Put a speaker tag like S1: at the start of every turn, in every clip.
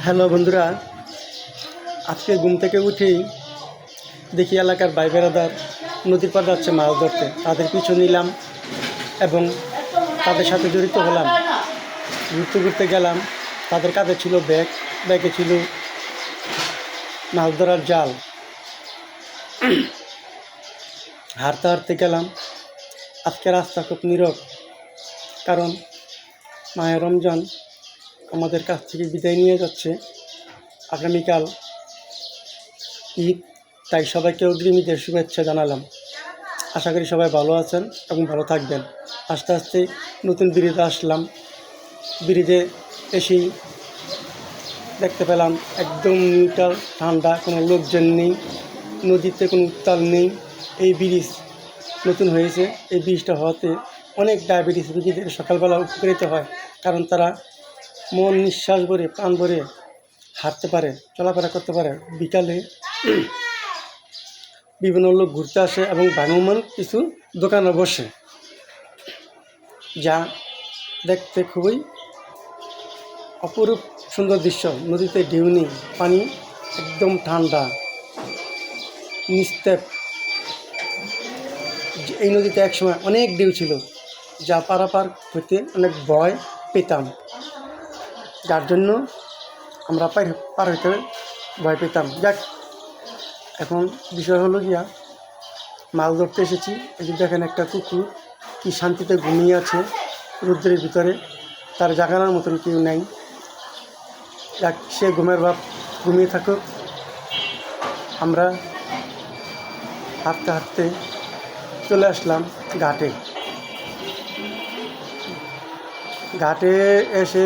S1: Hello বন্ধুরা, আজকে ঘুম থেকে উঠেই দেখি এলাকার ভাই বেড়াদার নদীর পাড়ে যাচ্ছে মাছ ধরতে। তাদের পিছু নিলাম এবং তাদের সাথে জড়িত হলাম। ঘুরতে ঘুরতে গেলাম, তাদের কাঁধে ছিল ব্যাগ, ব্যাগে ছিল মাছ ধরার জাল। হাঁটতে হাঁটতে গেলাম। আজকে রাস্তা খুব নীরব, কারণ মাহে রমজান আমাদের কাছ থেকে বিদায় নিয়ে যাচ্ছে। আগামীকাল ঈদ, তাই সবাইকে অগ্রিম ঈদের শুভেচ্ছা জানালাম। আশা করি সবাই ভালো আছেন এবং ভালো থাকবেন। আস্তে আস্তে নতুন ব্রিজে আসলাম। ব্রিজে এসেই দেখতে পেলাম একদম নিউট্রাল, ঠান্ডা, কোনো লোকজন নেই, নদীতে কোনো উত্তাল নেই। এই ব্রিজ নতুন হয়েছে। এই ব্রিজটা হওয়াতে অনেক ডায়াবেটিস রোগীদের সকালবেলা উপকৃত হয়, কারণ তারা মন নিঃশ্বাস ভরে, প্রাণ ভরে হাঁটতে পারে, চলাফেরা করতে পারে। বিকালে বিভিন্ন লোক ঘুরতে আসে এবং ভ্রাম্যমাণ কিছু দোকানে বসে, যা দেখতে খুবই অপরূপ সুন্দর দৃশ্য। নদীতে ঢেউ নেই, পানি একদম ঠান্ডা, নিস্তেপ। এই নদীতে একসময় অনেক ঢেউ ছিল, যা পারাপার হতে অনেক ভয় পেতাম, যার জন্য আমরা পার হইতে ভয় পেতাম। যাক, এখন বিষয় হলো গিয়া মাছ ধরতে এসেছি। এই যে দেখেন, একটা কুকুর কি শান্তিতে ঘুমিয়ে আছে রৌদ্রের ভিতরে, তার জাগানোর মতন কেউ নেই। যাক, সে ঘুমের ভাব ঘুমিয়ে থাকুক। আমরা হাঁটতে হাঁটতে চলে আসলাম ঘাটে। ঘাটে এসে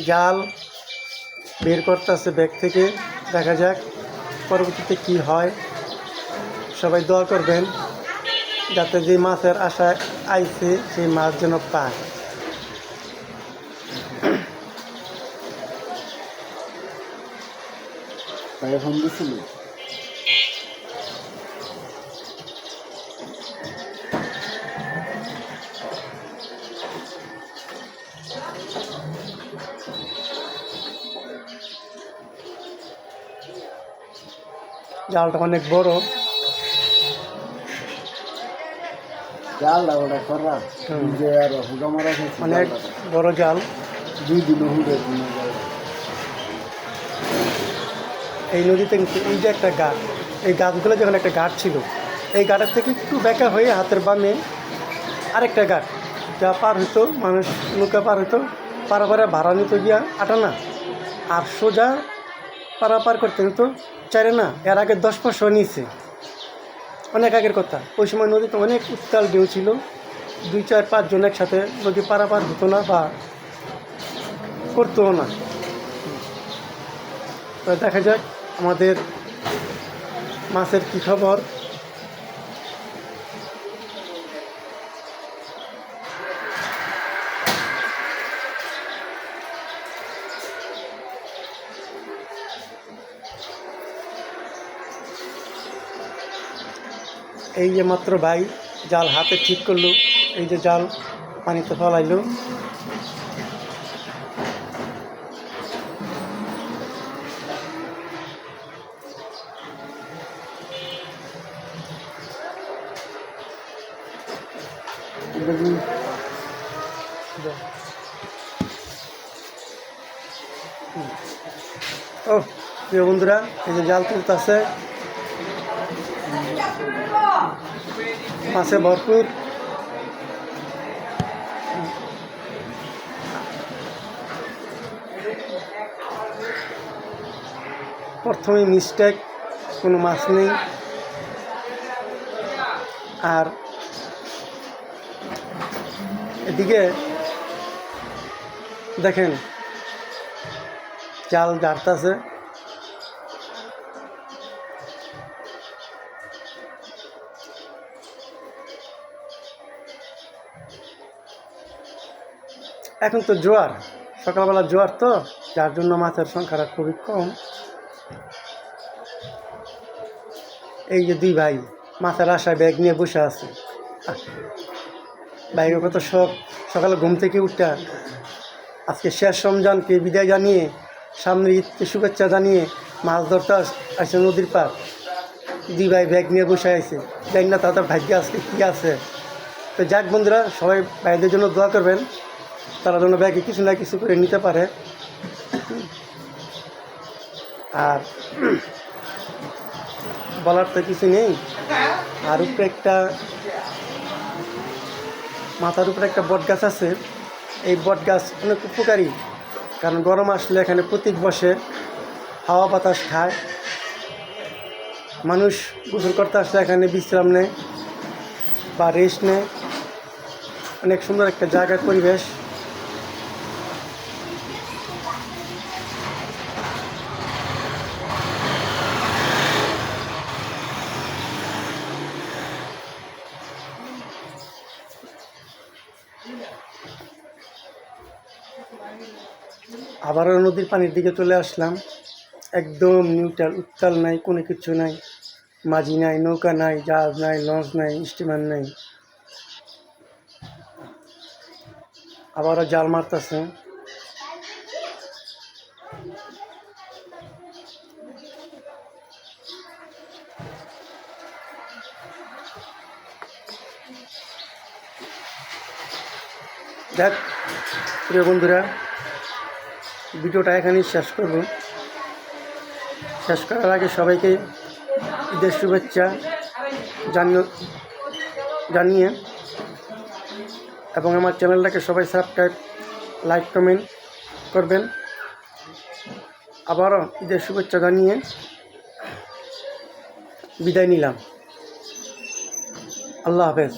S1: জাল বের করতেছে ব্যাগ থেকে। দেখা যাক পরবর্তীতে কি হয়। সবাই দোয়া করবেন যাতে যে মাছের আশায় আইছে সেই মাছ যেন পায়।
S2: এখন দিছিল
S1: জালটা অনেক বড়।
S2: জাল ওটা করা যে আর হুগা মারা
S1: অনেক বড় জাল।
S2: 2 দিন হুগে
S1: এই নদীতে কিন্তু এই যে একটা গাছ, এই গাছগুলো যখন একটা ঘাট ছিল, এই ঘাটের থেকে একটু বেঁকা হয়ে হাতের বামে আরেকটা ঘাট, যা পার হইতো মানুষ, নৌকা পার হইতো। পারাপারে ভাড়া নিত গিয়া 8 আনা, আর সোজা পারাপার করতে হতো 4 আনা। এর আগে 10 পয়সা নিয়েছে, অনেক আগের কথা। ওই সময় নদীতে অনেক উত্তাল ঢেউ ছিল, 2, 4, 5 জন একসাথে নদী পারাপার হতো না বা করতেও না। তো দেখা যাক আমাদের মাছের কী খবর। এই যে মাত্র ভাই জাল হাতে ঠিক করলো, এই যে জাল পানিতে ফলাইলো। ও প্রিয় বন্ধুরা, এই যে জাল তুলতেছে, মাছে ভরপুর। প্রথমে মিস্টেক, কোনো মাছ নেই। আর এদিকে দেখেন জাল ঝাড়তেছে। এখন তো জোয়ার, সকালবেলা জোয়ার, তো যার জন্য মাছের সংখ্যাটা খুবই কম। এই যে 2 ভাই মাছের আশায় ব্যাগ নিয়ে বসে আছে। ভাইয়ের কত শখ, সকালে ঘুম থেকে উঠটা আজকে শেষ রমজানকে বিদায় জানিয়ে সামনে ঈদকে শুভেচ্ছা জানিয়ে মাছ ধরতে আসছে নদীর পার। দুই ভাই ব্যাগ নিয়ে বসে আছে, জানি না তাদের ভাগ্যে আজকে কী আছে। তো যাক বন্ধুরা, সবাই ভাইদের জন্য দোয়া করবেন, তারা যেন ব্যাগে কিছু না কিছু করে নিতে পারে। আর বলার তো কিছু নেই। আর উপরে একটা মাথার উপরে একটা বট গাছ আছে। এই বট গাছ অনেক উপকারী, কারণ গরম আসলে এখানে প্রতীক বসে, হাওয়া বাতাস খায়। মানুষ গোসল করতে আসলে এখানে বিশ্রাম নেয় বা রেস্ট নেয়। অনেক সুন্দর একটা জায়গার পরিবেশ। আবারও নদীর পানির দিকে চলে আসলাম। একদম নিউট্রাল, উত্তাল নাই, কোনো কিছু নাই, মাঝি নাই, নৌকা নাই, জাহাজ নাই, লঞ্চ নাই, স্টিমার নাই। আবারও জাল মারতেছে। দেখ প্রিয় বন্ধুরা, ভিডিওটা এখানেই শেষ করব। শেষ করার আগে সবাইকে ঈদের শুভেচ্ছা জানিয়ে এবং আমার চ্যানেলটাকে সবাই সাবস্ক্রাইব, লাইক, কমেন্ট করবেন। আবারও ঈদের শুভেচ্ছা জানিয়ে বিদায় নিলাম। আল্লাহ হাফেজ।